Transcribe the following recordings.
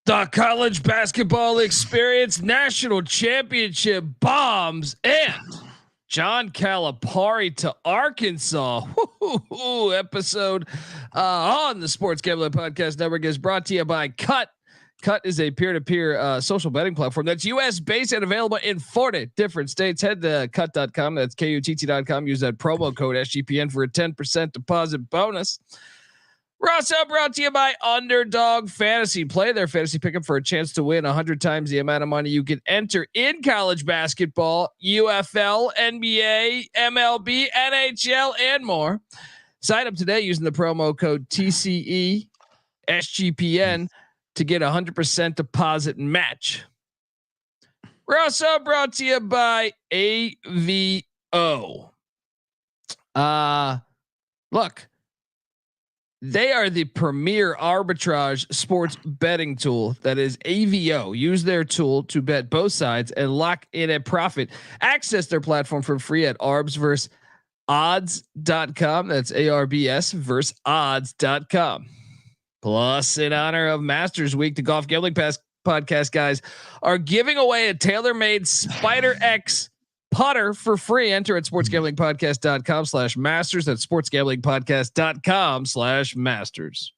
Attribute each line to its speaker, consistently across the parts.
Speaker 1: The college basketball experience, national championship bombs, and John Calipari to Arkansas. Episode on the Sports Gambling Podcast Network is brought to you by Cut. Cut is a peer-to-peer social betting platform that's U.S. based and available in 40 different states. Head to cut.com. That's KUTT.com. Use that promo code SGPN for a 10% deposit bonus. We're also brought to you by Underdog Fantasy. Play their fantasy pickup for a chance to win 100 times the amount of money you can enter in college basketball, UFL, NBA, MLB, NHL, and more. Sign up today using the promo code TCE SGPN to get 100% deposit match. We're also brought to you by AVO. Look. They are the premier arbitrage sports betting tool that is AVO. Use their tool to bet both sides and lock in a profit. Access their platform for free at arbsversusodds.com. That's ARBS versus odds.com. Plus, in honor of Masters Week, the Golf Gambling Podcast guys are giving away a tailor-made Spider X putter for free. Enter at sportsgamblingpodcast.com/masters. That's sportsgamblingpodcast.com/masters.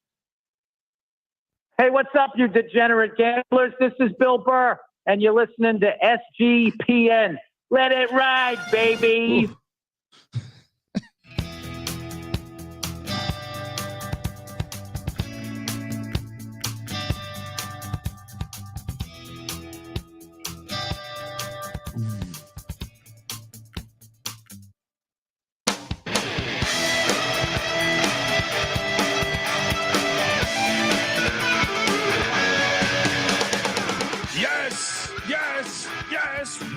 Speaker 2: Hey, what's up, you degenerate gamblers? This is Bill Burr, and you're listening to SGPN. Let it ride, baby.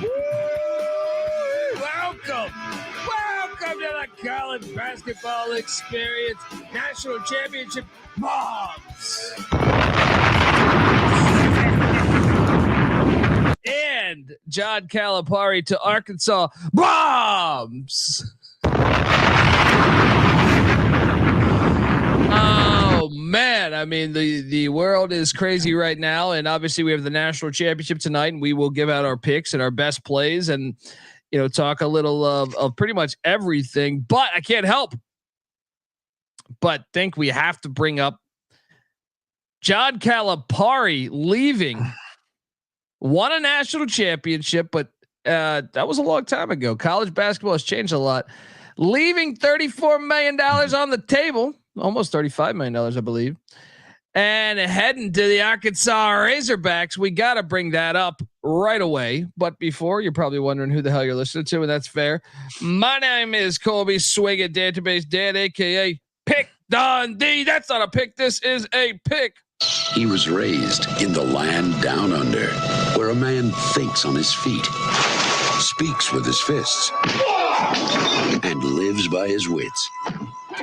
Speaker 1: Ooh. Welcome to the college basketball experience, national championship bombs. And John Calipari to Arkansas bombs. Oh man, I mean the world is crazy right now, and obviously we have the national championship tonight, and we will give out our picks and our best plays, and talk a little of pretty much everything. But I can't help but think we have to bring up John Calipari leaving. Won a national championship, but that was a long time ago. College basketball has changed a lot. Leaving $34 million on the table. Almost $35 million, I believe. And heading to the Arkansas Razorbacks. We got to bring that up right away. But before, you're probably wondering who the hell you're listening to, and that's fair. My name is Colby Swigga, Database Dan, a.k.a. Pick Don D. That's not a pick. This is a pick.
Speaker 3: He was raised in the land down under, where a man thinks on his feet, speaks with his fists, and lives by his wits.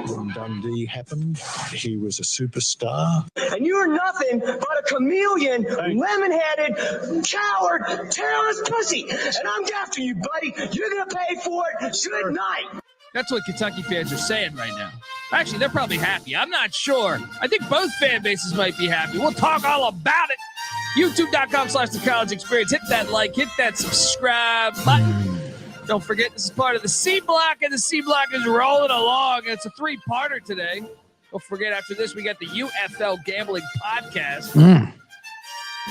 Speaker 4: When Dundee happened, he was a superstar.
Speaker 5: And you're nothing but a chameleon, lemon-headed, coward, tailless pussy. And I'm after you, buddy. You're going to pay for it. Good night.
Speaker 1: That's what Kentucky fans are saying right now. Actually, they're probably happy. I'm not sure. I think both fan bases might be happy. We'll talk all about it. YouTube.com/the college experience. Hit that like, hit that subscribe button. Don't forget, this is part of the C Block, and the C Block is rolling along. It's a 3-parter today. Don't forget, after this, we got the UFL Gambling Podcast.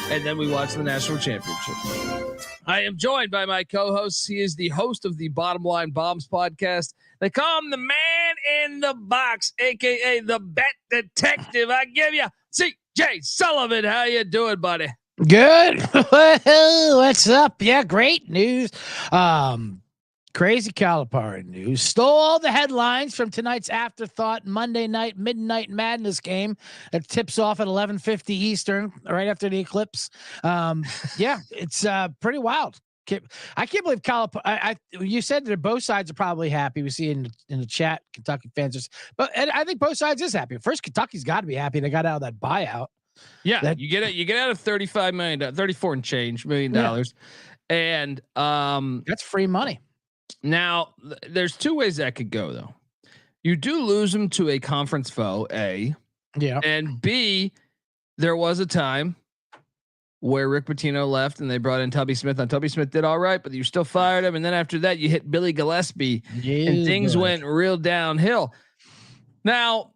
Speaker 1: And then we watch the National Championship. I am joined by my co-host. He is the host of the Bottom Line Bombs podcast. They call him the man in the box, a.k.a. the bet detective. I give you C.J. Sullivan. How you doing, buddy?
Speaker 6: Good. What's up? Yeah, great news. Crazy Calipari news. Stole all the headlines from tonight's afterthought Monday night midnight madness game that tips off at 11:50 Eastern, right after the eclipse. Yeah, it's pretty wild. I can't believe Calipari. You said that both sides are probably happy. We see in the chat, Kentucky fans, and I think both sides is happy. First, Kentucky's got to be happy they got out of that buyout.
Speaker 1: Yeah, you get out of $35 million, 34 and change $million, and
Speaker 6: that's free money.
Speaker 1: Now, there's two ways that could go, though. You do lose them to a conference foe, A.
Speaker 6: Yeah.
Speaker 1: And B, there was a time where Rick Pitino left and they brought in Tubby Smith. And Tubby Smith did all right, but you still fired him. And then after that, you hit Billy Gillespie and things went real downhill. Now,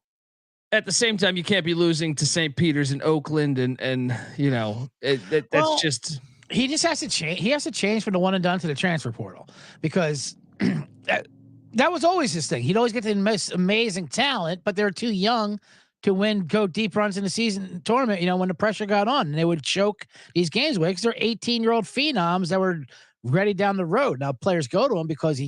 Speaker 1: at the same time, you can't be losing to St. Peter's in Oakland, and you know that's just.
Speaker 6: He just has to change. He has to change from the one and done to the transfer portal, because that was always his thing. He'd always get the most amazing talent, but they're too young to go deep runs in the season tournament. You know, when the pressure got on, and they would choke these games away because they're 18-year-old phenoms that were ready down the road. Now players go to him because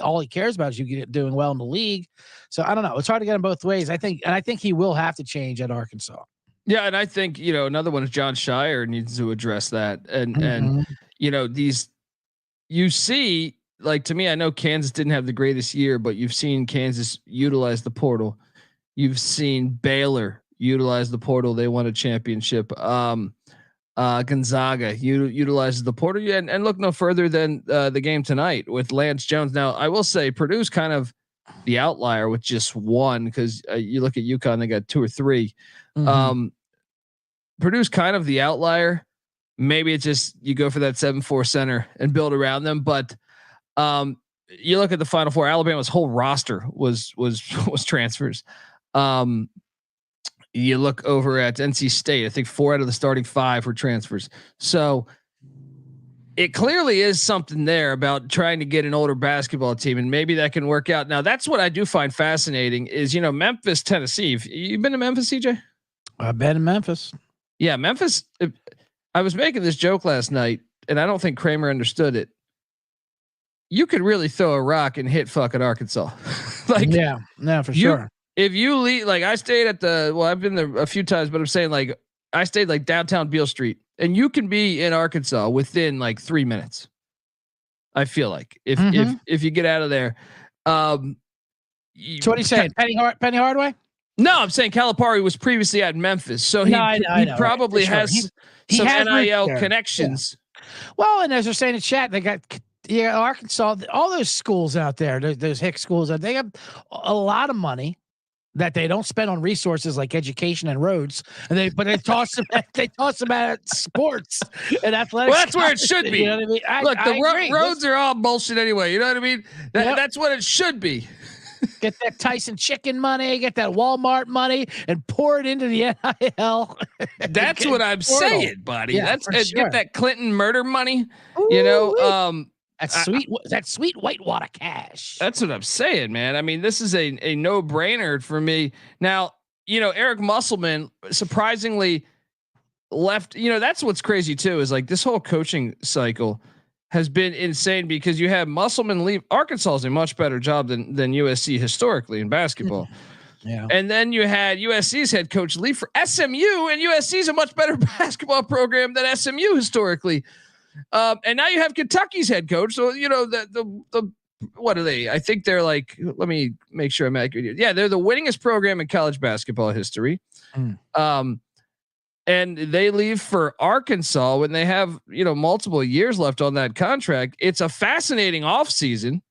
Speaker 6: all he cares about is you doing well in the league. So I don't know. It's hard to get him both ways. I think he will have to change at Arkansas.
Speaker 1: Yeah, and I think another one is John Shire needs to address that, and you see, like, to me, I know Kansas didn't have the greatest year, but you've seen Kansas utilize the portal. You've seen Baylor utilize the portal. They won a championship. Gonzaga utilizes the portal, and look no further than the game tonight with Lance Jones. Now, I will say Purdue's kind of the outlier with just one, because you look at UConn, they got 2 or 3. Purdue's kind of the outlier. Maybe it's just you go for that 7-4 center and build around them. But you look at the Final Four, Alabama's whole roster was transfers. You look over at NC State, I think 4 out of the starting 5 were transfers. So it clearly is something there about trying to get an older basketball team, and maybe that can work out. Now, that's what I do find fascinating is, Memphis, Tennessee. You've been to Memphis, CJ?
Speaker 6: I've been in Memphis.
Speaker 1: Yeah, Memphis. I was making this joke last night, and I don't think Kramer understood it. You could really throw a rock and hit fucking Arkansas.
Speaker 6: For sure.
Speaker 1: If you leave, like, I stayed at I've been there a few times, but I'm saying, like, I stayed like downtown Beale Street, and you can be in Arkansas within like 3 minutes. I feel like if you get out of there.
Speaker 6: So what are you saying? Penny Hardaway?
Speaker 1: No, I'm saying Calipari was previously at Memphis, so he probably has some NIL connections.
Speaker 6: Yeah. Well, and as they're saying in chat, they got Arkansas, all those schools out there, those hick schools, they have a lot of money that they don't spend on resources like education and roads, and they toss them at sports and athletics.
Speaker 1: Well, that's where it should be.
Speaker 6: You know what I mean?
Speaker 1: Look, the roads are all bullshit anyway. You know what I mean? That's what it should be.
Speaker 6: Get that Tyson chicken money, get that Walmart money, and pour it into the NIL.
Speaker 1: That's what I'm saying, buddy.
Speaker 6: Yeah,
Speaker 1: get that Clinton murder money.
Speaker 6: Ooh, that sweet whitewater cash.
Speaker 1: That's what I'm saying, man. I mean, this is a no-brainer for me. Now, Eric Musselman surprisingly left. That's what's crazy too, is like this whole coaching cycle has been insane, because you have Musselman leave. Arkansas is a much better job than USC historically in basketball.
Speaker 6: Yeah.
Speaker 1: And then you had USC's head coach leave for SMU, and USC is a much better basketball program than SMU historically. And now you have Kentucky's head coach. So, the what are they? I think they're like, let me make sure I'm accurate. Yeah, they're the winningest program in college basketball history. And they leave for Arkansas when they have, multiple years left on that contract. It's a fascinating offseason,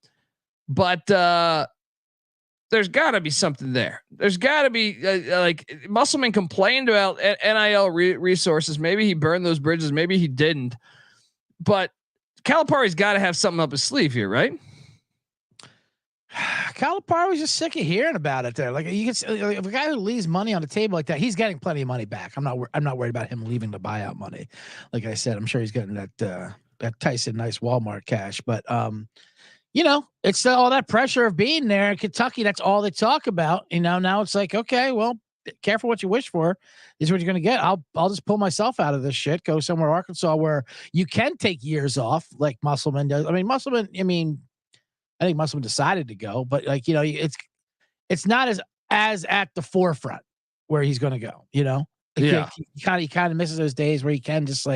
Speaker 1: but there's got to be something there. There's got to be like Musselman complained about NIL resources. Maybe he burned those bridges. Maybe he didn't. But Calipari's got to have something up his sleeve here, right?
Speaker 6: Calipari was just sick of hearing about it there. Like, you can see, if a guy who leaves money on the table like that, he's getting plenty of money back. I'm not worried about him leaving the buyout money. Like I said, I'm sure he's getting that Tyson nice Walmart cash. But it's all that pressure of being there in Kentucky. That's all they talk about. Now it's like, okay, well, careful what you wish for. This is what you're going to get. I'll just pull myself out of this shit. Go somewhere, Arkansas, where you can take years off, like Musselman does. I think Musselman decided to go, but it's not as at the forefront where he's going to go.
Speaker 1: Yeah.
Speaker 6: He kind of misses those days where he can just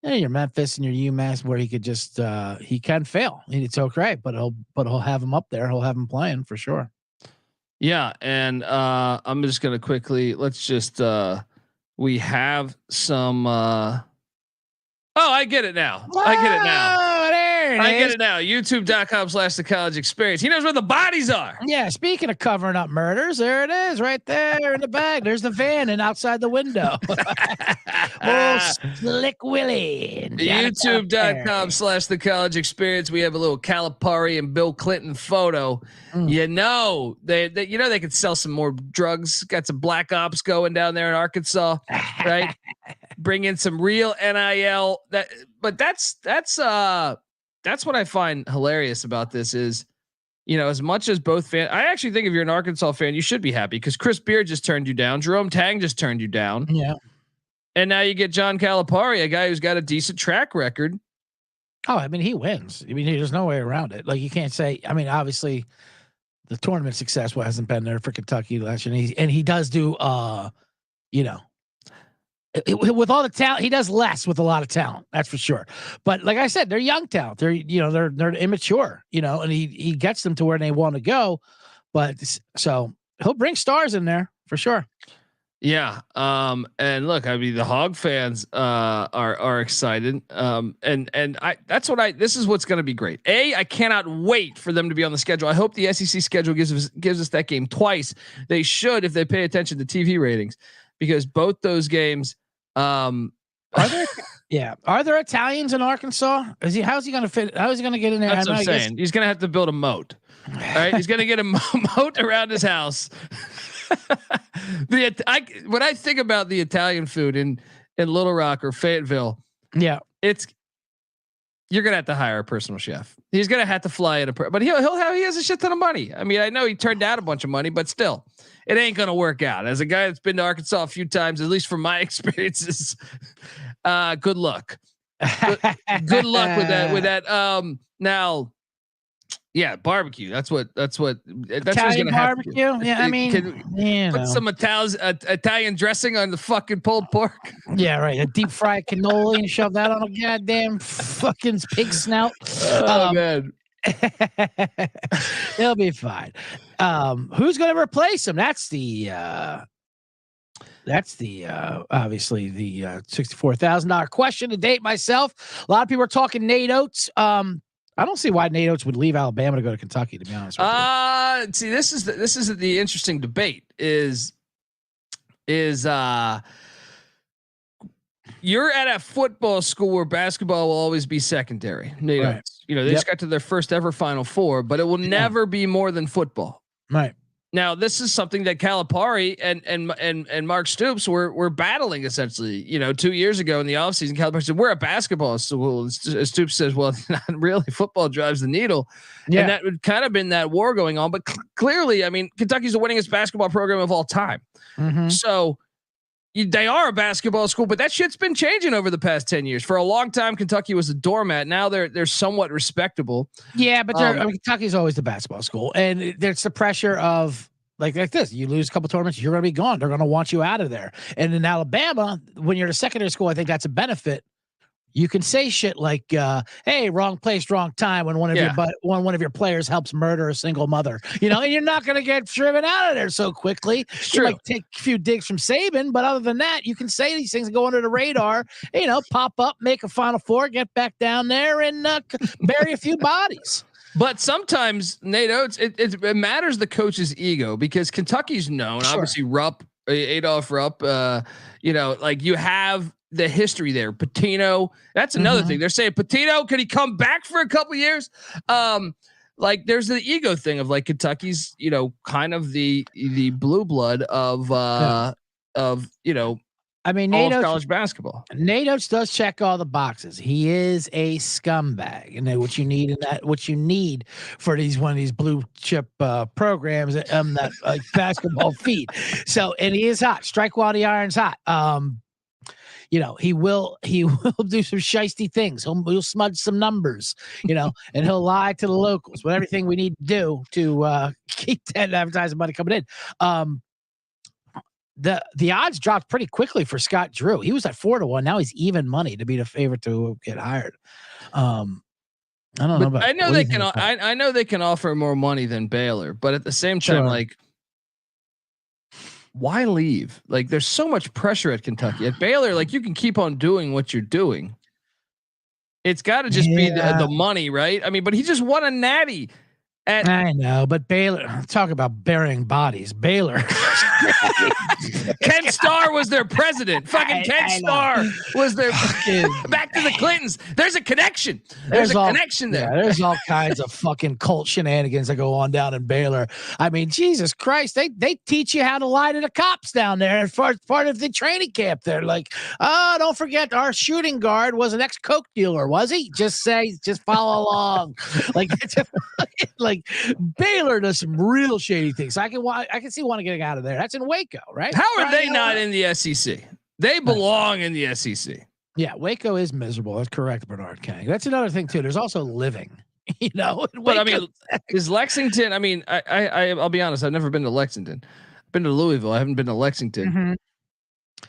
Speaker 6: your Memphis and your UMass, where he could just he can fail. It's okay, but he'll have him up there. He'll have him playing for sure.
Speaker 1: Yeah, and I'm just gonna quickly we have some. I get it now.
Speaker 6: There it
Speaker 1: I
Speaker 6: is.
Speaker 1: get it now. YouTube.com/the college experience. He knows where the bodies are.
Speaker 6: Yeah, speaking of covering up murders, there it is, right there in the bag. There's the van and outside the window. Oh, Slick Willie. and Johnny Calipari.
Speaker 1: YouTube.com/the college experience. We have a little Calipari and Bill Clinton photo. You know, they could sell some more drugs. Got some black ops going down there in Arkansas, right? Bring in some real NIL. But that's what I find hilarious about this is, as much as both fans, I actually think if you're an Arkansas fan, you should be happy because Chris Beard just turned you down. Jerome Tang just turned you down.
Speaker 6: Yeah.
Speaker 1: And now you get John Calipari, a guy who's got a decent track record.
Speaker 6: Oh, I mean, he wins. I mean, there's no way around it. Like, you can't say, I mean, obviously the tournament success hasn't been there for Kentucky last year. And he does do, with all the talent, he does less with a lot of talent. That's for sure. But like I said, they're young talent. They're immature, and he gets them to where they want to go. But so he'll bring stars in there for sure.
Speaker 1: Yeah. And look, I mean, the Hog fans are excited. This is what's going to be great. I cannot wait for them to be on the schedule. I hope the SEC schedule gives us that game twice. They should, if they pay attention to TV ratings, because both those games, are
Speaker 6: there Italians in Arkansas? How's he going to fit? How is he going to get in there?
Speaker 1: That's what I'm saying. He's going to have to build a moat. All right. He's going to get a moat around his house. When I think about the Italian food in Little Rock or Fayetteville, you're gonna have to hire a personal chef. He's gonna have to fly in but he has a shit ton of money. I mean, I know he turned down a bunch of money, but still, it ain't gonna work out. As a guy that's been to Arkansas a few times, at least from my experiences, good luck. Good luck with that. Now. Yeah, barbecue. That's what's
Speaker 6: Italian barbecue. Yeah, I mean,
Speaker 1: put some Italian dressing on the fucking pulled pork.
Speaker 6: Yeah, right. A deep fried cannoli and shove that on a goddamn fucking pig snout.
Speaker 1: Oh man,
Speaker 6: he'll be fine. Who's going to replace him? That's the obviously the $64,000 question to date myself. A lot of people are talking Nate Oates. I don't see why Nate Oates would leave Alabama to go to Kentucky, to be honest with you.
Speaker 1: See, this is the interesting debate is you're at a football school where basketball will always be secondary. Nate Oates, they just got to their first ever Final Four, but it will never be more than football.
Speaker 6: Right.
Speaker 1: Now, this is something that Calipari and Mark Stoops were battling essentially, 2 years ago in the offseason. Calipari said, we're a basketball school. Stoops says, well, not really. Football drives the needle. Yeah. And that would kind of been that war going on. But clearly, I mean, Kentucky's the winningest basketball program of all time. Mm-hmm. So they are a basketball school, but that shit's been changing over the past 10 years. For a long time, Kentucky was a doormat. Now they're somewhat respectable.
Speaker 6: Yeah, but Kentucky's always the basketball school, and there's the pressure of like this. You lose a couple tournaments, you're going to be gone. They're going to want you out of there. And in Alabama, when you're at a secondary school, I think that's a benefit. You can say shit like, "Hey, wrong place, wrong time." When one of your players helps murder a single mother, and you're not going to get driven out of there so quickly. You might take a few digs from Saban, but other than that, you can say these things and go under the radar. Pop up, make a Final Four, get back down there, and bury a few bodies.
Speaker 1: But sometimes Nate Oates, it matters the coach's ego because Kentucky's known, obviously Adolph Rupp. Like you have the history there. Pitino, that's another thing. They're saying Pitino, could he come back for a couple years? Like there's the ego thing of like Kentucky's, kind of the blue blood of
Speaker 6: I mean,
Speaker 1: all of college basketball.
Speaker 6: Nate Oates does check all the boxes. He is a scumbag, and what you need for one of these blue chip programs that like basketball feed. So, and he is hot. Strike while the iron's hot. He will do some shiesty things. He'll smudge some numbers, and he'll lie to the locals with everything we need to do to keep that advertising money coming in. The odds dropped pretty quickly for Scott Drew. He was at 4-1. Now he's even money to be the favorite to get hired. I don't know.
Speaker 1: I know they can. I know they can offer more money than Baylor, but at the same time, like, why leave? Like, there's so much pressure at Kentucky. At Baylor, like, you can keep on doing what you're doing. It's got to just be the money, right? I mean, but he just won a natty.
Speaker 6: I know, but Baylor, talk about burying bodies. Baylor.
Speaker 1: Ken Starr was their president. Fucking Ken Starr was their back to the Clintons. There's a connection. There's a connection there.
Speaker 6: Yeah, there's all kinds of fucking cult shenanigans that go on down in Baylor. I mean, Jesus Christ, they teach you how to lie to the cops down there as part of the training camp. They're like, oh, don't forget our shooting guard was an ex-coke dealer, was he? Just follow along. Like Baylor does some real shady things. I can see one getting out of there. That's in Waco, right?
Speaker 1: How are they not in the SEC? They belong in the SEC.
Speaker 6: Yeah, Waco is miserable. That's correct, Bernard King. That's another thing too. There's also living.
Speaker 1: But I mean, is Lexington? I mean, I'll be honest. I've never been to Lexington. I've been to Louisville. I haven't been to Lexington.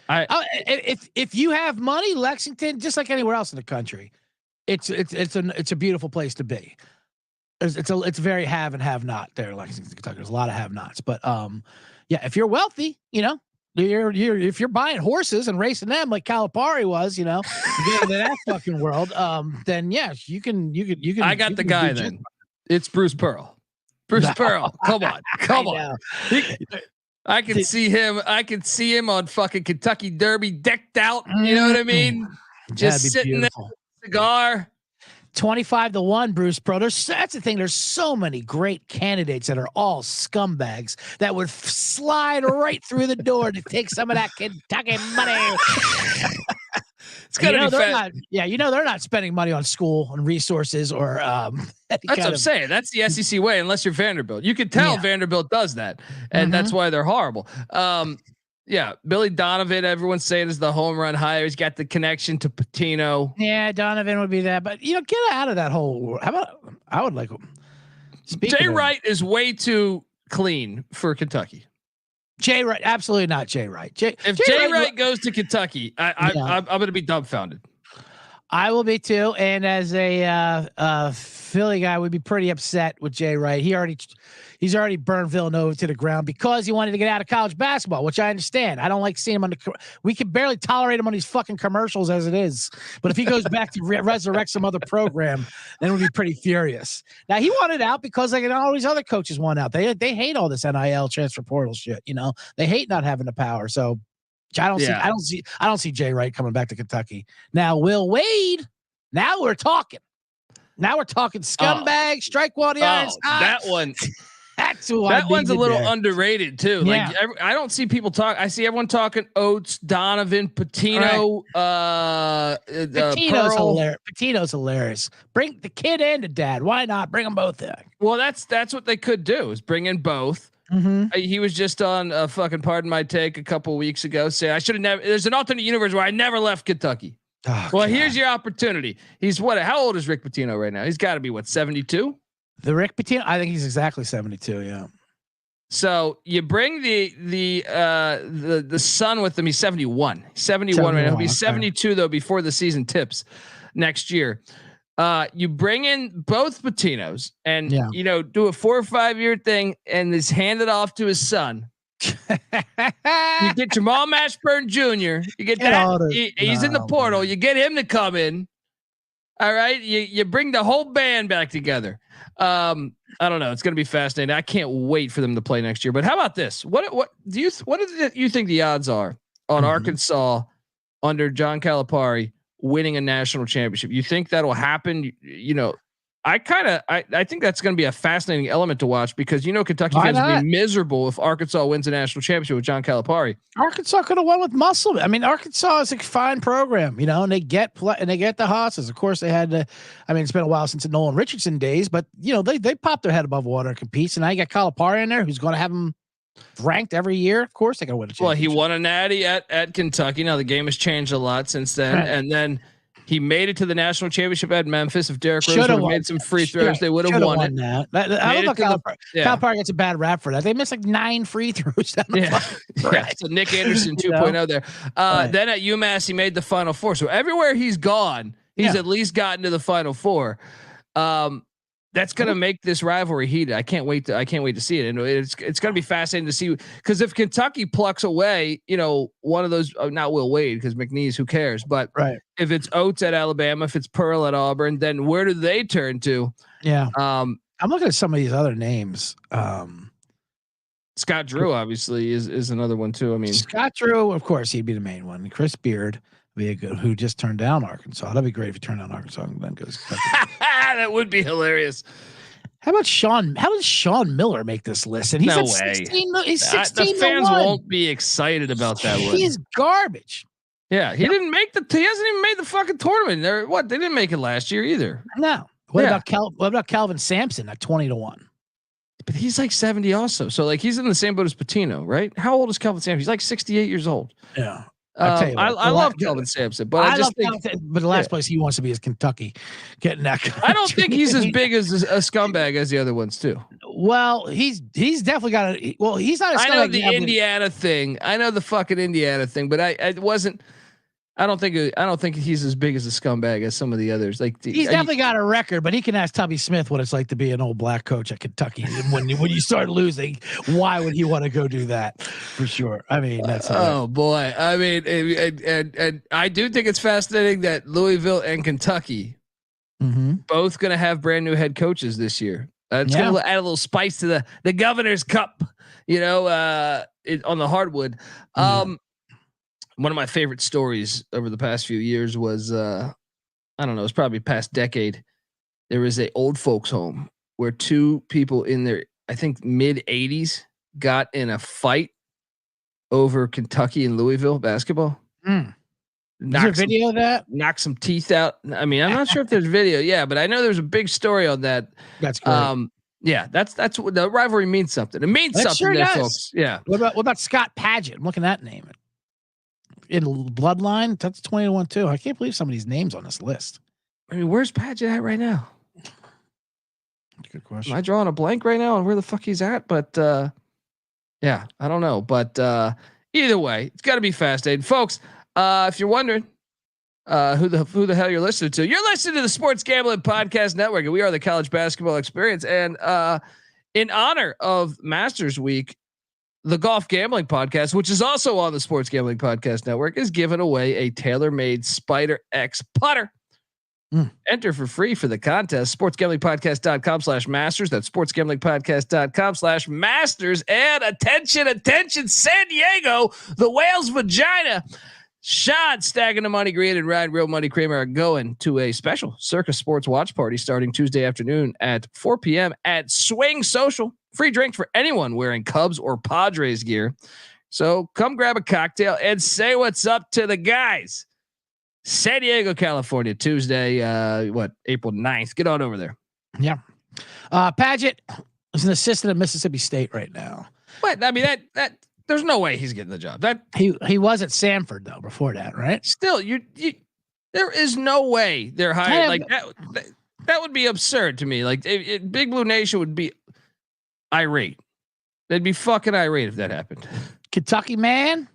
Speaker 6: If you have money, Lexington, just like anywhere else in the country, it's a beautiful place to be. It's very have and have not there, Lexington, Kentucky. There's a lot of have nots, but yeah, if you're wealthy, if you're buying horses and racing them like Calipari was, you get into that fucking world, then yes, you can.
Speaker 1: I got the guy then. It's Bruce Pearl. Bruce Pearl, come on. I can see him. I can see him on fucking Kentucky Derby decked out. You know what I mean? Just sitting there, cigar.
Speaker 6: 25-1, Bruce Pearl. That's the thing. There's so many great candidates that are all scumbags that would slide right through the door to take some of that Kentucky money.
Speaker 1: It's gonna be fun.
Speaker 6: They're not spending money on school and resources or.
Speaker 1: That's what I'm saying. That's the SEC way, unless you're Vanderbilt. You can tell Vanderbilt does that, and that's why they're horrible. Yeah, Billy Donovan, everyone's saying is the home run hire. He's got the connection to Patino.
Speaker 6: Yeah, Donovan would be that, but get out of that whole. How about I would like.
Speaker 1: Jay Wright is way too clean for Kentucky.
Speaker 6: Jay Wright, absolutely not Jay Wright.
Speaker 1: If Jay Wright goes to Kentucky, I'm going to be dumbfounded.
Speaker 6: I will be too, and as a Philly guy, would be pretty upset with Jay Wright. He's already burned Villanova to the ground because he wanted to get out of college basketball, which I understand. I don't like seeing him we can barely tolerate him on these fucking commercials as it is. But if he goes back to resurrect some other program, then we'll be pretty furious. Now he wanted out because all these other coaches want out. They hate all this NIL transfer portal shit. They hate not having the power. So I don't see Jay Wright coming back to Kentucky. Now Will Wade. Now we're talking. Scumbag, strike while the iron's hot.
Speaker 1: That one.
Speaker 6: That's who
Speaker 1: that one's a little underrated too.
Speaker 6: Yeah.
Speaker 1: Like I don't see people talk. I see everyone talking Oates, Donovan, Patino.
Speaker 6: Patino's hilarious. Patino's hilarious. Bring the kid and the dad. Why not bring them both in?
Speaker 1: Well, that's what they could do is bring in both. He was just on fucking Pardon My Take a couple of weeks ago saying I should have never. There's an alternate universe where I never left Kentucky. Oh, well, God. Here's your opportunity. He's how old is Rick Pitino right now? He's got to be 72.
Speaker 6: The Rick Pitino, I think he's exactly 72. Yeah.
Speaker 1: So you bring the son with him. He's 71 right now. He'll be 72 though before the season tips next year. You bring in both Patinos and do a 4 or 5 year thing and just hand it off to his son. You get Jamal Mashburn Jr. You get that. He's in the portal. You get him to come in. All right. You bring the whole band back together. I don't know. It's going to be fascinating. I can't wait for them to play next year. But how about this? What do you think the odds are on Arkansas under John Calipari winning a national championship? You think that'll happen? I think that's going to be a fascinating element to watch because Kentucky fans will be miserable if Arkansas wins a national championship with John Calipari.
Speaker 6: Arkansas could have won with muscle. I mean, Arkansas is a fine program, and they get the hosses. Of course, they had to. I mean, it's been a while since the Nolan Richardson days, but they popped their head above water and competes. And now you got Calipari in there, who's going to have them ranked every year. Of course, they're going to win a championship.
Speaker 1: Well, he won a natty at Kentucky. Now the game has changed a lot since then, and then. He made it to the national championship at Memphis. If Derrick Rose would have made some free throws, they would have won it.
Speaker 6: I don't know Calipari gets a bad rap for that. They missed like 9 free throws.
Speaker 1: So Nick Anderson 2.0 there. Then at UMass, he made the Final Four. So everywhere he's gone, he's at least gotten to the Final Four. That's gonna make this rivalry heated. I can't wait to see it, and it's gonna be fascinating to see because if Kentucky plucks away, one of those, not Will Wade because McNeese, who cares? But
Speaker 6: right.
Speaker 1: if it's Oates at Alabama, if it's Pearl at Auburn, then where do they turn to?
Speaker 6: Yeah. I'm looking at some of these other names.
Speaker 1: Scott Drew obviously is another one too. I mean,
Speaker 6: Scott Drew, of course, he'd be the main one. Chris Beard would be a good, who just turned down Arkansas. That'd be great if he turned down Arkansas and then goes.
Speaker 1: That would be hilarious.
Speaker 6: How about Sean? How does Sean Miller make this list? And he's
Speaker 1: No
Speaker 6: at
Speaker 1: way.
Speaker 6: 16. He's 16.
Speaker 1: The fans won't be excited about that one.
Speaker 6: He's garbage.
Speaker 1: Yeah, he didn't make he hasn't even made the fucking tournament. They didn't make it last year either.
Speaker 6: No. What about Calvin Sampson at 20-1?
Speaker 1: But he's like 70 also. So like he's in the same boat as Patino, right? How old is Calvin Sampson? He's like 68 years old.
Speaker 6: Yeah.
Speaker 1: I love Calvin Sampson, but I just think,
Speaker 6: but the last place he wants to be is Kentucky, getting that.
Speaker 1: I don't think he's as big as a scumbag as the other ones too.
Speaker 6: Well, he's definitely got a. Well, he's not. I
Speaker 1: know the Indiana thing. I know the fucking Indiana thing, but I wasn't. I don't think he's as big as a scumbag as some of the others. Like
Speaker 6: he's definitely got a record, but he can ask Tubby Smith what it's like to be an old black coach at Kentucky. And when you start losing, why would he want to go do that? For sure. I mean, that's
Speaker 1: boy. I mean, and I do think it's fascinating that Louisville and Kentucky both going to have brand new head coaches this year. It's going to add a little spice to the Governor's Cup, on the hardwood. One of my favorite stories over the past few years was, I don't know, it's probably past decade. There was a old folks home where two people in their, I think mid 80s got in a fight over Kentucky and Louisville basketball.
Speaker 6: Is there video of that?
Speaker 1: Knock some teeth out. I mean, I'm not sure if there's video. Yeah, but I know there's a big story on that.
Speaker 6: That's great.
Speaker 1: Yeah, that's what the rivalry means something. It means something
Speaker 6: sure
Speaker 1: there,
Speaker 6: does.
Speaker 1: folks. Yeah.
Speaker 6: What about Scott Padgett? I'm looking at that name. In Bloodline, that's 20-1 too. I can't believe some of these names on this list.
Speaker 1: I mean, where's Padgett at right now?
Speaker 6: Good question.
Speaker 1: Am I drawing a blank right now on where the fuck he's at? But yeah, I don't know. But either way, it's got to be fascinating, folks. If you're wondering who the hell you're listening to, you're listening to the Sports Gambling Podcast Network, and we are the College Basketball Experience. And in honor of Masters Week, the Golf Gambling Podcast, which is also on the Sports Gambling Podcast Network, is giving away a tailor-made Spider X putter. Enter for free for the contest. sportsgamblingpodcast.com/masters. That's sportsgamblingpodcast.com/masters. And attention, San Diego, the whale's vagina. Sean Stacking the Money Green and Ryan Real Money Kramer are going to a special Circus Sports watch party starting Tuesday afternoon at 4 p.m. at Swing Social. Free drink for anyone wearing Cubs or Padres gear. So come grab a cocktail and say what's up to the guys. San Diego, California, Tuesday, April 9th. Get on over there.
Speaker 6: Yeah. Padgett is an assistant at Mississippi State right now.
Speaker 1: But I mean, that there's no way he's getting the job. That
Speaker 6: he was at Samford though before that, right?
Speaker 1: Still, you there is no way they're hired like that. That would be absurd to me. Like Big Blue Nation would be irate. They'd be fucking irate if that happened.
Speaker 6: Kentucky man.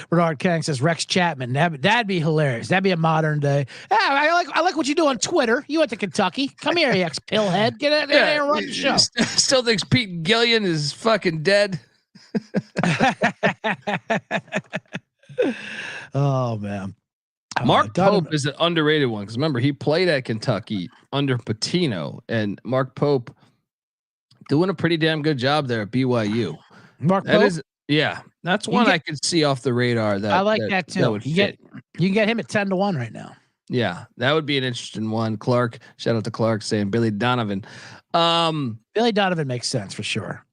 Speaker 6: Bernard Kang says Rex Chapman. That'd be hilarious. That'd be a modern day. Yeah, I like what you do on Twitter. You went to Kentucky. Come here, you ex-pillhead. Get in there and run the show.
Speaker 1: Still thinks Pete Gillian is fucking dead.
Speaker 6: Oh man.
Speaker 1: Mark Pope is an underrated one because remember he played at Kentucky under Pitino, and Mark Pope doing a pretty damn good job there at BYU.
Speaker 6: Mark Pope?
Speaker 1: That's one I could see off the radar. That
Speaker 6: I like that too. You can get him at 10-1 right now.
Speaker 1: Yeah, that would be an interesting one. Clark, shout out to Clark saying Billy Donovan.
Speaker 6: Billy Donovan makes sense for sure.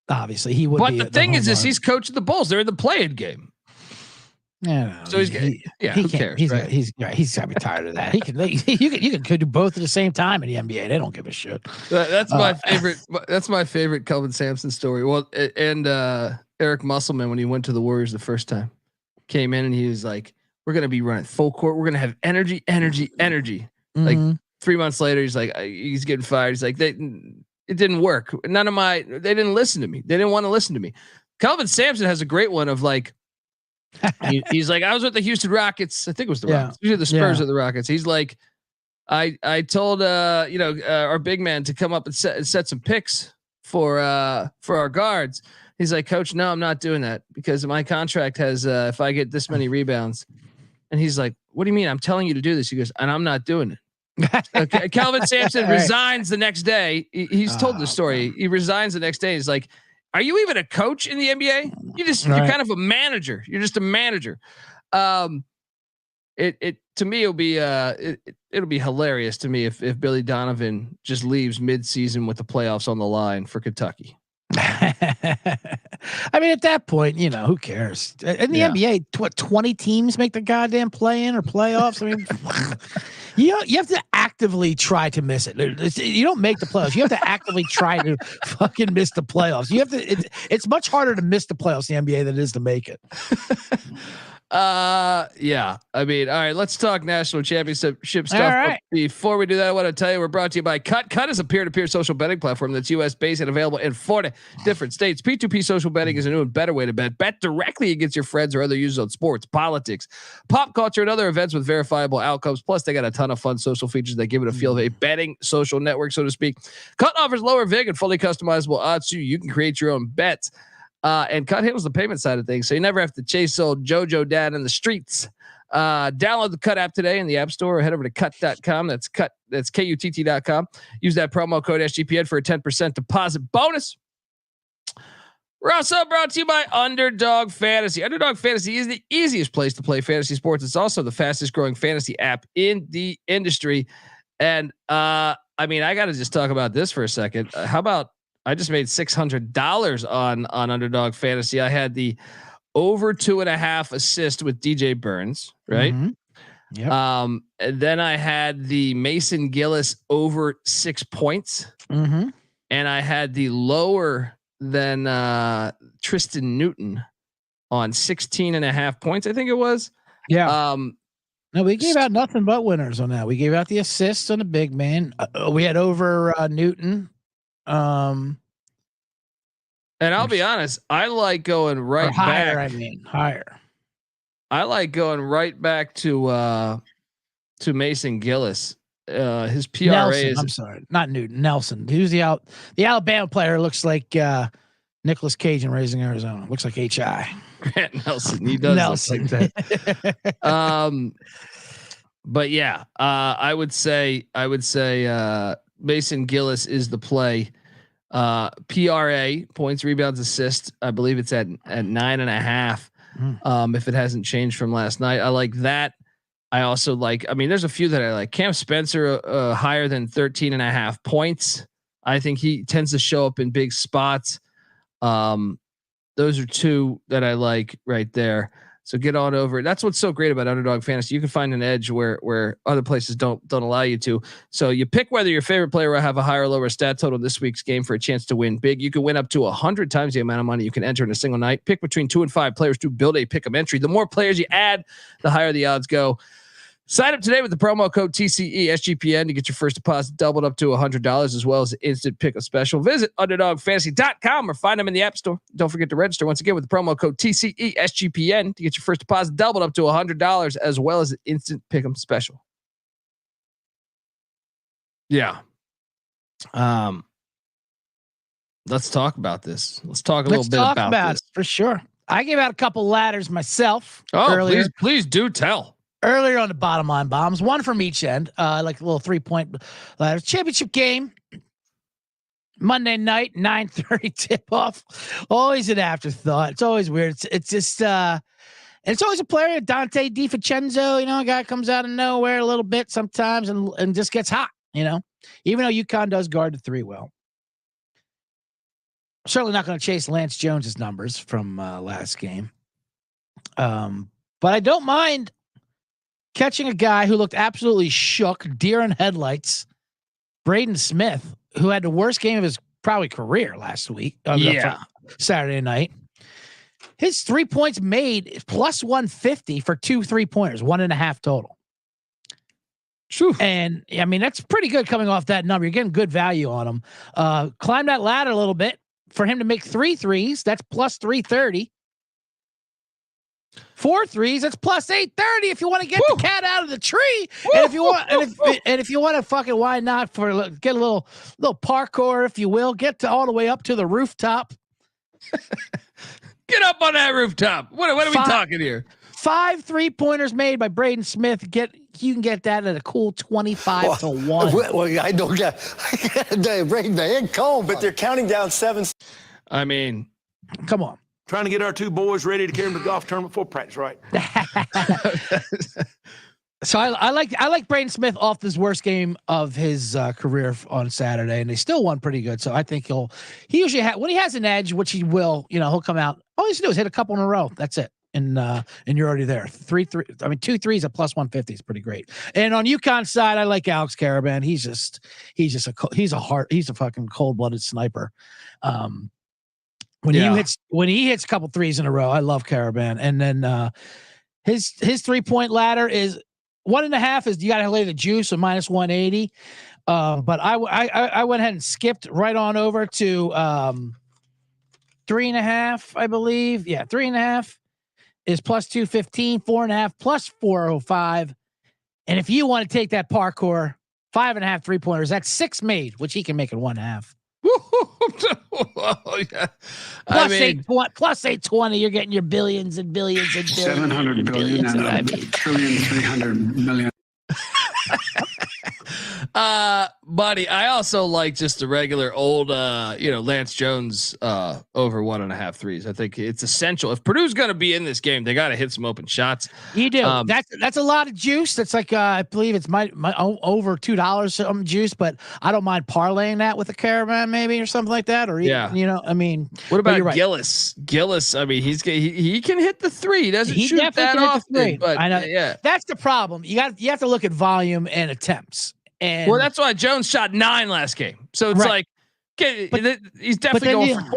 Speaker 6: Obviously he would.
Speaker 1: But the thing is, he's coaching the Bulls. They're in the play-in game.
Speaker 6: Yeah,
Speaker 1: so who cares?
Speaker 6: He's got to be tired of that. You can do both at the same time in the NBA. They don't give a shit.
Speaker 1: That's my favorite. That's my favorite Kelvin Sampson story. Well, and Eric Musselman when he went to the Warriors the first time, came in and he was like, "We're gonna be running full court. We're gonna have energy." Mm-hmm. Like 3 months later, he's like, he's getting fired. He's like, it didn't work. They didn't listen to me. They didn't want to listen to me. Kelvin Sampson has a great one of like. He's like, I was with the Houston Rockets. I think it was the Rockets. Usually the Spurs or the Rockets. He's like, I told our big man to come up and set some picks for our guards. He's like, Coach, no, I'm not doing that because my contract has if I get this many rebounds. And he's like, what do you mean? I'm telling you to do this. He goes, and I'm not doing it. Okay. Calvin Sampson resigns the next day. He's told the story. He resigns the next day. He's like, are you even a coach in the NBA? You're kind of a manager. You're just a manager. It to me, it'll be hilarious to me if Billy Donovan just leaves mid-season with the playoffs on the line for Kentucky.
Speaker 6: I mean, at that point, who cares? In the NBA, 20 teams make the goddamn play-in or playoffs. I mean, you have to actively try to miss it. You don't make the playoffs. You have to actively try to fucking miss the playoffs. You have to. It's much harder to miss the playoffs in the NBA than it is to make it.
Speaker 1: Yeah. I mean, all right, let's talk national championship stuff.
Speaker 6: All right.
Speaker 1: But before we do that, I want to tell you we're brought to you by Cut. Cut is a peer-to-peer social betting platform that's US based and available in 40 different states. P2P social betting is a new and better way to bet. Bet directly against your friends or other users on sports, politics, pop culture, and other events with verifiable outcomes. Plus, they got a ton of fun social features that give it a feel of a betting social network, so to speak. Cut offers lower vig and fully customizable odds so you can create your own bets. And Cut handles the payment side of things, so you never have to chase old JoJo dad in the streets. Download the Cut app today in the App Store or head over to cut.com. That's KUTT.com. Use that promo code SGPN for a 10% deposit bonus. We're also brought to you by Underdog Fantasy. Underdog Fantasy is the easiest place to play fantasy sports. It's also the fastest growing fantasy app in the industry. And I mean, I got to just talk about this for a second. How about I just made $600 on Underdog Fantasy. I had the over 2.5 assist with DJ Burns, right?
Speaker 6: Mm-hmm. Yep.
Speaker 1: And then I had the Mason Gillis over 6 points,
Speaker 6: and
Speaker 1: I had the lower than Tristan Newton on 16.5 points. I think it was.
Speaker 6: Yeah. No, we gave out nothing but winners on that. We gave out the assists on the big man. We had over Newton. And
Speaker 1: I'll be honest, I like going
Speaker 6: higher,
Speaker 1: back.
Speaker 6: Higher.
Speaker 1: I like going right back to Mason Gillis. His PRA
Speaker 6: Nelson,
Speaker 1: is.
Speaker 6: I'm sorry, not Newton. Nelson. Who's the Alabama player? Looks like Nicolas Cage in Raising Arizona. Looks like HI.
Speaker 1: Grant Nelson. He does look like that. But yeah, I would say Mason Gillis is the play. PRA, points, rebounds, assists. I believe it's at 9.5. If it hasn't changed from last night, I like that. I also like, I mean, there's a few that I like. Cam Spencer, higher than 13.5 points. I think he tends to show up in big spots. Those are two that I like right there. So get on over. That's what's so great about Underdog Fantasy. You can find an edge where other places don't allow you to. So you pick whether your favorite player will have a higher or lower stat total in this week's game for a chance to win big. You can win up to 100 times the amount of money you can enter in a single night. Pick between 2 and 5 players to build a pick'em entry. The more players you add, the higher the odds go. Sign up today with the promo code TCE SGPN to get your first deposit doubled up to $100, as well as the instant pickup special. Visit UnderdogFantasy.com or find them in the App Store. Don't forget to register once again with the promo code TCE SGPN to get your first deposit doubled up to $100, as well as the instant pickup special. Yeah. Let's talk about this. Let's talk a little bit about this
Speaker 6: for sure. I gave out a couple ladders myself.
Speaker 1: Oh,
Speaker 6: earlier.
Speaker 1: Please do tell.
Speaker 6: Earlier on the bottom line bombs, one from each end, like a little 3-point ladder. Championship game, Monday night, 9:30 tip off. Always an afterthought. It's always weird. It's just and it's always a player, Dante DiFincenzo, a guy comes out of nowhere a little bit sometimes and just gets hot, even though UConn does guard the 3 well. Certainly not going to chase Lance Jones's numbers from last game. But I don't mind catching a guy who looked absolutely shook, deer in headlights, Braden Smith, who had the worst game of his probably career last week. Saturday night. His 3 points made plus 150 for 2 3-pointers, 1.5 total.
Speaker 1: True.
Speaker 6: And I mean, that's pretty good coming off that number. You're getting good value on him. Climb that ladder a little bit for him to make 3 threes. That's plus 330. 4 threes, that's plus 830 if you want to get the cat out of the tree. And if you want, and if you want to fucking, why not get a little parkour, if you will, get all the way up to the rooftop.
Speaker 1: Get up on that rooftop. What are we talking here?
Speaker 6: 5 3-pointers made by Braden Smith. You can get that at a cool 25 to 1.
Speaker 7: Well, I don't get Braden, they ain't cold, but they're counting down 7.
Speaker 1: I mean,
Speaker 6: come on.
Speaker 8: Trying to get our 2 boys ready to carry them to golf tournament before practice, right?
Speaker 6: So I like Braden Smith off this worst game of his career on Saturday, and they still won pretty good. So I think he usually when he has an edge, which he will, he'll come out. All he has to do is hit a couple in a row. That's it. And you're already there. 2 threes at plus 150 is pretty great. And on UConn's side, I like Alex Caravan. He's a fucking cold-blooded sniper. When he hits a couple threes in a row, I love Caravan. And then his 3-point ladder is 1.5 is you got to lay the juice of minus 180. But I went ahead and skipped right on over to 3.5, I believe. Yeah, 3.5 is plus 215, 4.5 plus 405. And if you want to take that parkour, 5.5 3-pointers, that's 6 made, which he can make in 1.5.
Speaker 1: Oh, yeah.
Speaker 6: Plus 820, you're getting your billions and billions and billions.
Speaker 9: 700 billion and a trillion, 300 million.
Speaker 1: Buddy, I also like just the regular old, Lance Jones over 1.5 threes. I think it's essential. If Purdue's going to be in this game, they got to hit some open shots.
Speaker 6: You do. That's a lot of juice. That's like I believe it's my over $2 some juice, but I don't mind parlaying that with a Caravan maybe or something like that. Or
Speaker 1: what about Gillis? Gillis, I mean, he can hit the 3. He doesn't shoot that often. But I know. Yeah,
Speaker 6: that's the problem. You have to look at volume and attempts. And
Speaker 1: that's why Jones shot 9 last game. So it's like, he's definitely going for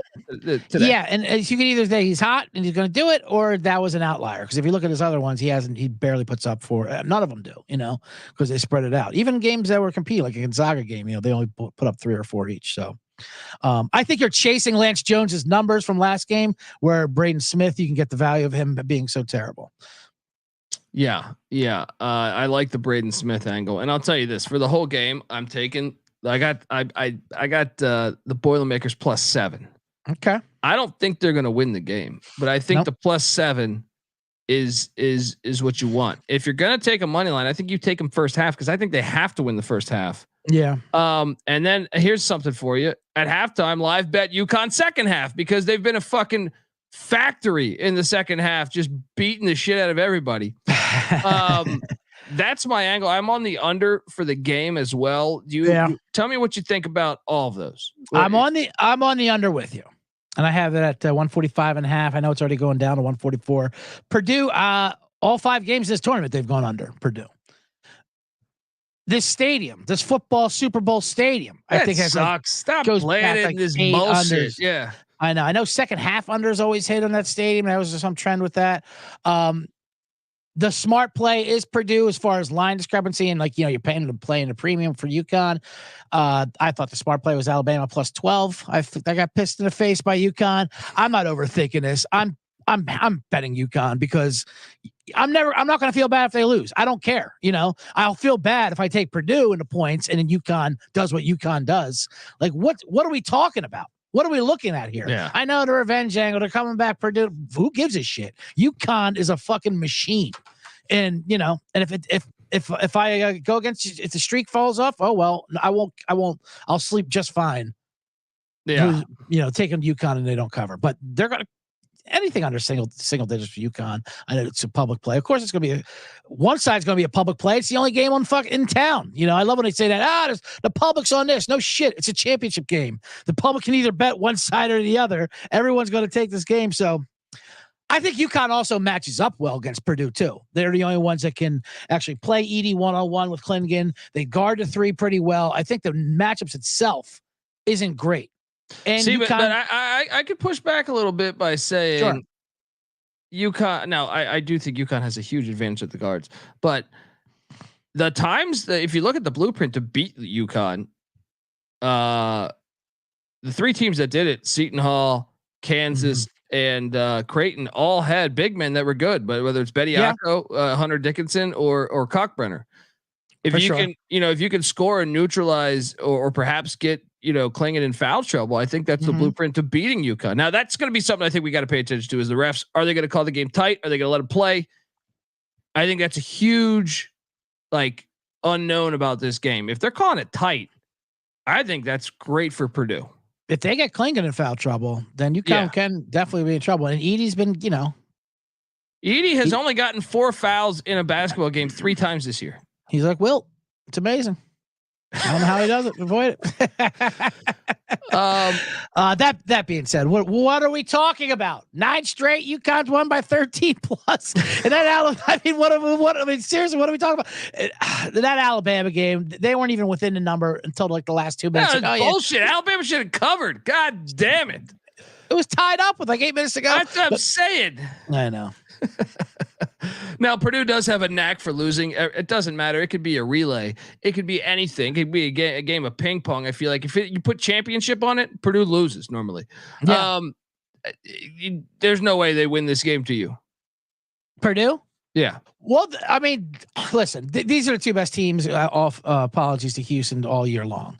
Speaker 1: today.
Speaker 6: Yeah, and you can either say he's hot and he's going to do it, or that was an outlier. Because if you look at his other ones, he barely puts up none of them do, because they spread it out. Even games that were competing, like a Gonzaga game, they only put up 3 or 4 each. So I think you're chasing Lance Jones's numbers from last game, where Braden Smith, you can get the value of him being so terrible.
Speaker 1: Yeah. I like the Braden Smith angle, and I'll tell you this: for the whole game, I'm taking. I got the Boilermakers plus 7.
Speaker 6: Okay.
Speaker 1: I don't think they're going to win the game, but I think the plus 7 is what you want. If you're going to take a money line, I think you take them first half, because I think they have to win the first half.
Speaker 6: Yeah.
Speaker 1: And then here's something for you: at halftime, live bet UConn second half, because they've been a fucking factory in the second half, just beating the shit out of everybody. That's my angle. I'm on the under for the game as well. You tell me what you think about all of those?
Speaker 6: I'm on the under with you, and I have it at 145.5. I know it's already going down to 144. Purdue, all 5 games this tournament, they've gone under. Purdue. This stadium, this football Super Bowl stadium, I think has
Speaker 1: sucks. Stop playing in this bullshit.
Speaker 6: Unders.
Speaker 1: Yeah.
Speaker 6: I know second half unders always hit on that stadium. There was some trend with that. The smart play is Purdue as far as line discrepancy, and you're paying to play in a premium for UConn. I thought the smart play was Alabama plus 12. I got pissed in the face by UConn. I'm not overthinking this. I'm betting UConn because I'm not going to feel bad if they lose. I don't care. I'll feel bad if I take Purdue in the points and then UConn does what UConn does. Like what are we talking about? What are we looking at here?
Speaker 1: Yeah.
Speaker 6: I know the revenge angle. They're coming back. Purdue. Who gives a shit? UConn is a fucking machine. And and if I go against you, if the streak falls off, oh well, I won't. I'll sleep just fine.
Speaker 1: Yeah.
Speaker 6: Taking UConn and they don't cover, but they're gonna anything under single digits for UConn. I know it's a public play. Of course, it's gonna be one side's gonna be a public play. It's the only game in town. I love when they say that. The public's on this. No shit. It's a championship game. The public can either bet one side or the other. Everyone's gonna take this game. So I think UConn also matches up well against Purdue too. They're the only ones that can actually play Edey 1-on-1 with Klingon. They guard the 3 pretty well. I think the matchups itself isn't great. And
Speaker 1: see,
Speaker 6: UConn,
Speaker 1: but I could push back a little bit by saying UConn. Now, I do think UConn has a huge advantage at the guards, but the times that if you look at the blueprint to beat UConn, the 3 teams that did it: Seton Hall, Kansas, and Creighton all had big men that were good, but whether it's Bediako, Hunter Dickinson, or Cockbrenner. If you can, if you can score and neutralize or perhaps get, Klingon in foul trouble, I think that's the blueprint to beating UConn. Now that's going to be something I think we got to pay attention to is the refs. Are they going to call the game tight? Are they going to let them play? I think that's a huge, unknown about this game. If they're calling it tight, I think that's great for Purdue.
Speaker 6: If they get Klingon in foul trouble, then UConn can definitely be in trouble. And Edie's been,
Speaker 1: Edie has only gotten 4 fouls in a basketball game 3 times this year.
Speaker 6: He's like, Wilt. It's amazing. I don't know how he does it. Avoid it. That being said, what are we talking about? 9 straight. UConn's won by 13 plus. And that seriously, what are we talking about? That Alabama game, they weren't even within the number until the last 2 minutes.
Speaker 1: Bullshit. Alabama should have covered. God damn it.
Speaker 6: It was tied up with 8 minutes to go.
Speaker 1: That's what I'm saying.
Speaker 6: I know.
Speaker 1: Now Purdue does have a knack for losing. It doesn't matter. It could be a relay. It could be anything. It could be a game of ping pong. I feel like if you put championship on it, Purdue loses normally. Yeah. There's no way they win this game to you.
Speaker 6: Purdue?
Speaker 1: Yeah.
Speaker 6: Well, I mean, listen, these are the 2 best teams. Apologies to Houston all year long.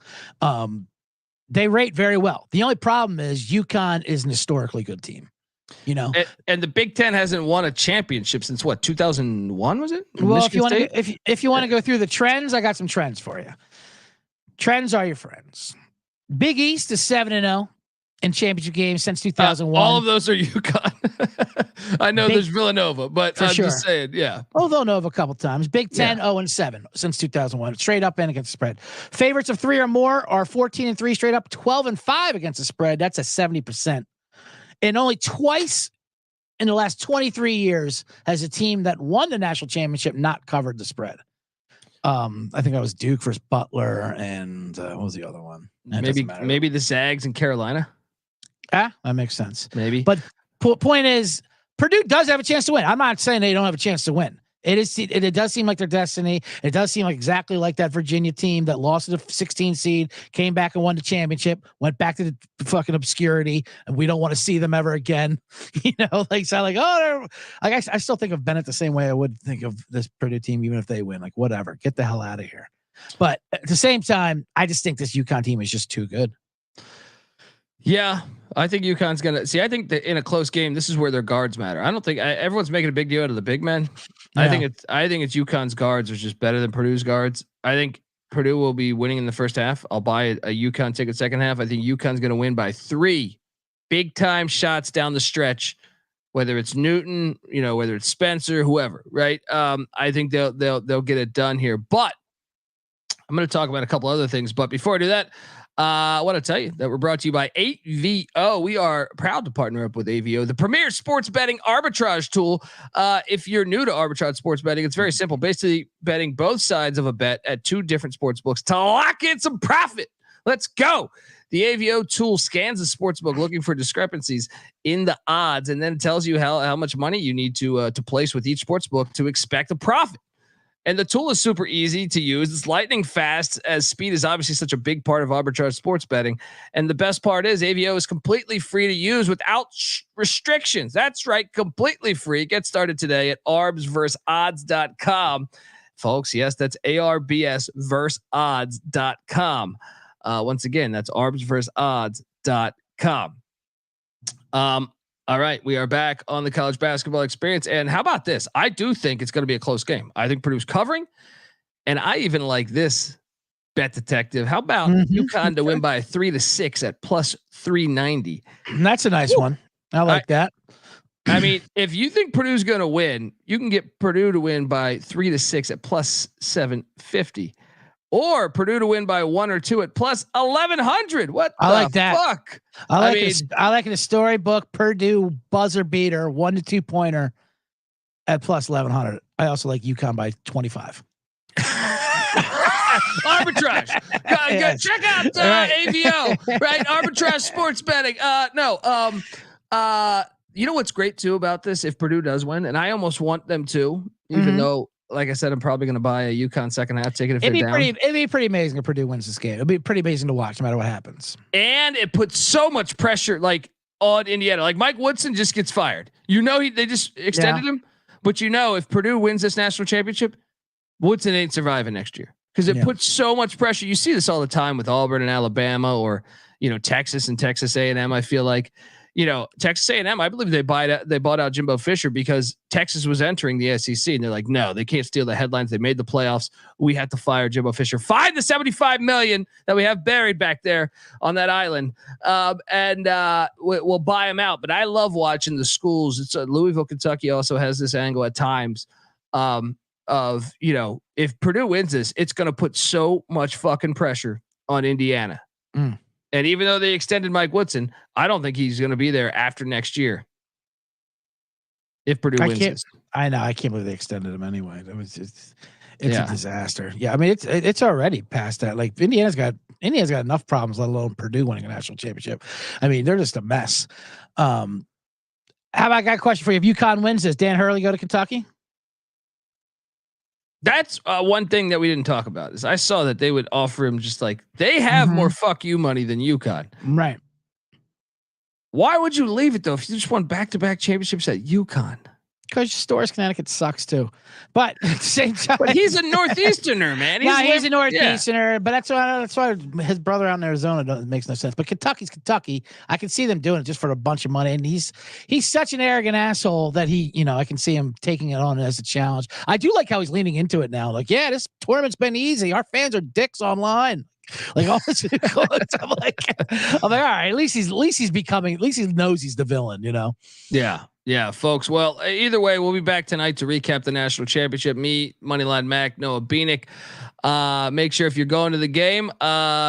Speaker 6: They rate very well. The only problem is UConn is an historically good team.
Speaker 1: And the Big Ten hasn't won a championship since what, 2001 was it?
Speaker 6: Well, if you want to go through the trends, I got some trends for you. Trends are your friends. Big East is 7-0 in championship games since 2001.
Speaker 1: All of those are UConn. I know there's Villanova, but I'm just saying, yeah.
Speaker 6: Oh, Villanova a couple times. Big Ten 0-7 since 2001, straight up and against the spread. Favorites of 3 or more are 14-3 straight up, 12-5 against the spread. That's a 70%. And only twice in the last 23 years has a team that won the national championship not covered the spread. I think that was Duke versus Butler, and what was the other one?
Speaker 1: Maybe the Zags in Carolina.
Speaker 6: That makes sense.
Speaker 1: Maybe.
Speaker 6: But point is, Purdue does have a chance to win. I'm not saying they don't have a chance to win. It does seem like their destiny. It does seem like exactly like that Virginia team that lost to the 16 seed, came back and won the championship, went back to the fucking obscurity, and we don't want to see them ever again. I still think of Bennett the same way I would think of this Purdue team, even if they win. Whatever, get the hell out of here. But at the same time, I just think this UConn team is just too good.
Speaker 1: Yeah, I think UConn's gonna see. I think that in a close game, this is where their guards matter. I don't think everyone's making a big deal out of the big men. Yeah. I think it's UConn's guards are just better than Purdue's guards. I think Purdue will be winning in the first half. I'll buy a UConn ticket second half. I think UConn's going to win by 3 big time shots down the stretch. Whether it's Newton, whether it's Spencer, whoever, right? I think they'll get it done here. But I'm going to talk about a couple other things. But before I do that, I want to tell you that we're brought to you by AVO. We are proud to partner up with AVO, the premier sports betting arbitrage tool. If you're new to arbitrage sports betting, it's very simple. Basically betting both sides of a bet at 2 different sports books to lock in some profit. Let's go. The AVO tool scans the sports book looking for discrepancies in the odds, and then it tells you how much money you need to place with each sports book to expect a profit. And the tool is super easy to use. It's lightning fast, as speed is obviously such a big part of arbitrage sports betting. And the best part is AVO is completely free to use without restrictions. That's right, completely free. Get started today at arbsversusodds.com. Folks, yes, that's arbsversusodds.com. Once again, that's arbsversusodds.com. All right, we are back on the college basketball experience. And how about this? I do think it's going to be a close game. I think Purdue's covering. And I even like this bet detective. How about UConn to win by 3 to 6 at plus 390?
Speaker 6: That's a nice one. I like that.
Speaker 1: I mean, if you think Purdue's going to win, you can get Purdue to win by 3 to 6 at plus 750. Or Purdue to win by 1 or 2 at plus 1100. What
Speaker 6: I like that.
Speaker 1: Fuck?
Speaker 6: I like a storybook Purdue buzzer beater 1 to 2 pointer at plus 1100. I also like UConn by 25.
Speaker 1: Arbitrage. Yes. Check out AVO. Right, arbitrage sports betting. You know what's great too about this? If Purdue does win, and I almost want them to, even though. Like I said, I'm probably going to buy a UConn second half ticket if they're down.
Speaker 6: It'd be pretty amazing if Purdue wins this game. It'd be pretty amazing to watch no matter what happens.
Speaker 1: And it puts so much pressure. Like on Indiana. Like Mike Woodson just gets fired. They just extended him, but if Purdue wins this national championship, Woodson ain't surviving next year because it puts so much pressure. You see this all the time with Auburn and Alabama, or Texas and Texas A&M. I feel like Texas A&M. I believe they bought out Jimbo Fisher because Texas was entering the SEC, and they're like, no, they can't steal the headlines. They made the playoffs. We had to fire Jimbo Fisher. Find the $75 million that we have buried back there on that island, and we'll buy him out. But I love watching the schools. It's Louisville, Kentucky also has this angle at times. Of if Purdue wins this, it's going to put so much fucking pressure on Indiana. And even though they extended Mike Woodson, I don't think he's going to be there after next year. If Purdue wins this.
Speaker 6: I know. I can't believe they extended him anyway. It's a disaster. Yeah. I mean, it's already past that. Like Indiana's got enough problems, let alone Purdue winning a national championship. I mean, they're just a mess. How about, I got a question for you. If UConn wins, does Dan Hurley go to Kentucky?
Speaker 1: That's one thing that we didn't talk about is I saw that they would offer him just like they have more fuck you money than UConn.
Speaker 6: Right.
Speaker 1: Why would you leave it though if you just won back-to-back championships at UConn?
Speaker 6: Because Storrs, Connecticut sucks too, but at the same time,
Speaker 1: but he's a Northeasterner, man.
Speaker 6: He's a Northeasterner, but that's why his brother out in Arizona makes no sense. But Kentucky's Kentucky. I can see them doing it just for a bunch of money, and he's such an arrogant asshole that I can see him taking it on as a challenge. I do like how he's leaning into it now. Like, yeah, this tournament's been easy. Our fans are dicks online. Like all this, I'm like, all right. At least he knows he's the villain,
Speaker 1: Yeah, folks. Well, either way, we'll be back tonight to recap the national championship. Me, Moneyline Mac, Noah Beanick. Make sure if you're going to the game,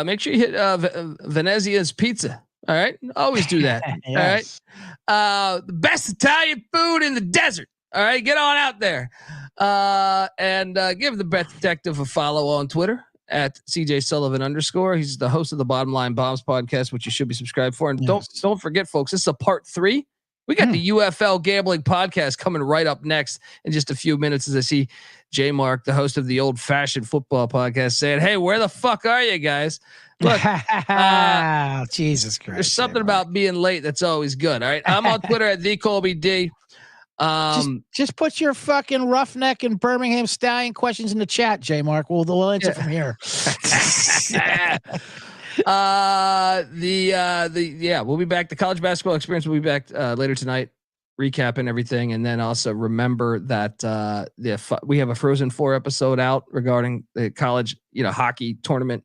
Speaker 1: make sure you hit Venezia's Pizza. All right, always do that.
Speaker 6: Yes.
Speaker 1: All right, the best Italian food in the desert. All right, get on out there and give the Bet Detective a follow on Twitter at CJ Sullivan _. He's the host of the Bottom Line Bombs podcast, which you should be subscribed for. And don't forget, folks, this is a part 3. We got the UFL gambling podcast coming right up next in just a few minutes as I see J Mark, the host of the Old Fashioned Football podcast, saying, hey, where the fuck are you guys? Look,
Speaker 6: Jesus Christ.
Speaker 1: There's something about being late that's always good. All right. I'm on Twitter at TheColbyD.
Speaker 6: Just put your fucking roughneck and Birmingham Stallion questions in the chat, J Mark. We'll answer from here. We'll be back. The college basketball experience will be back later tonight, recapping everything. And then also remember that we have a Frozen 4 episode out regarding the college hockey tournament,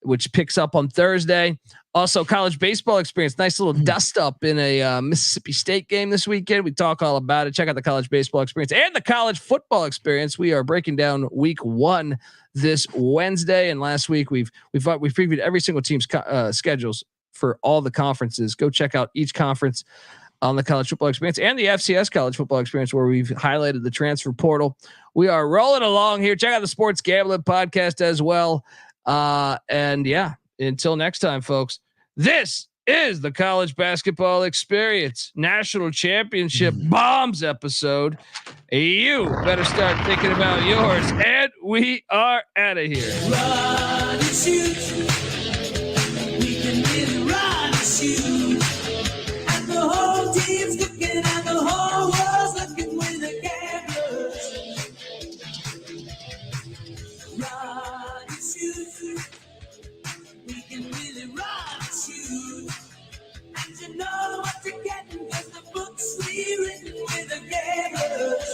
Speaker 6: which picks up on Thursday. Also, college baseball experience. Nice little dust up in a Mississippi State game this weekend. We talk all about it. Check out the college baseball experience and the college football experience. We are breaking down week 1 this Wednesday, and last week we've previewed every single team's schedules for all the conferences. Go check out each conference on the college football experience and the FCS college football experience, where we've highlighted the transfer portal. We are rolling along here. Check out the Sports Gambling podcast as well. Until next time, folks, this is the college basketball experience national championship bombs episode. You better start thinking about yours, and we are out of here.
Speaker 10: Run and shoot. We can really run and shoot. And the whole team's looking and the whole world's looking with the cameras. Run and shoot. We can really run and shoot. And you know what you're getting, 'cause the books we written with the cameras.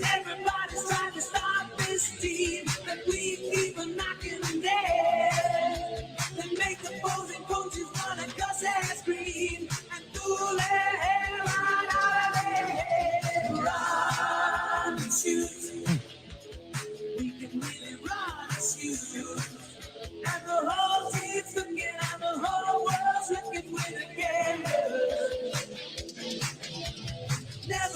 Speaker 10: Everybody's trying to stop this team, but we keep on knocking them dead. They make the opposing coaches wanna cuss and scream and pull their hair right out of their head. Run and shoot. We can really run and shoot. And the whole team's looking and the whole world's looking with the cameras. Never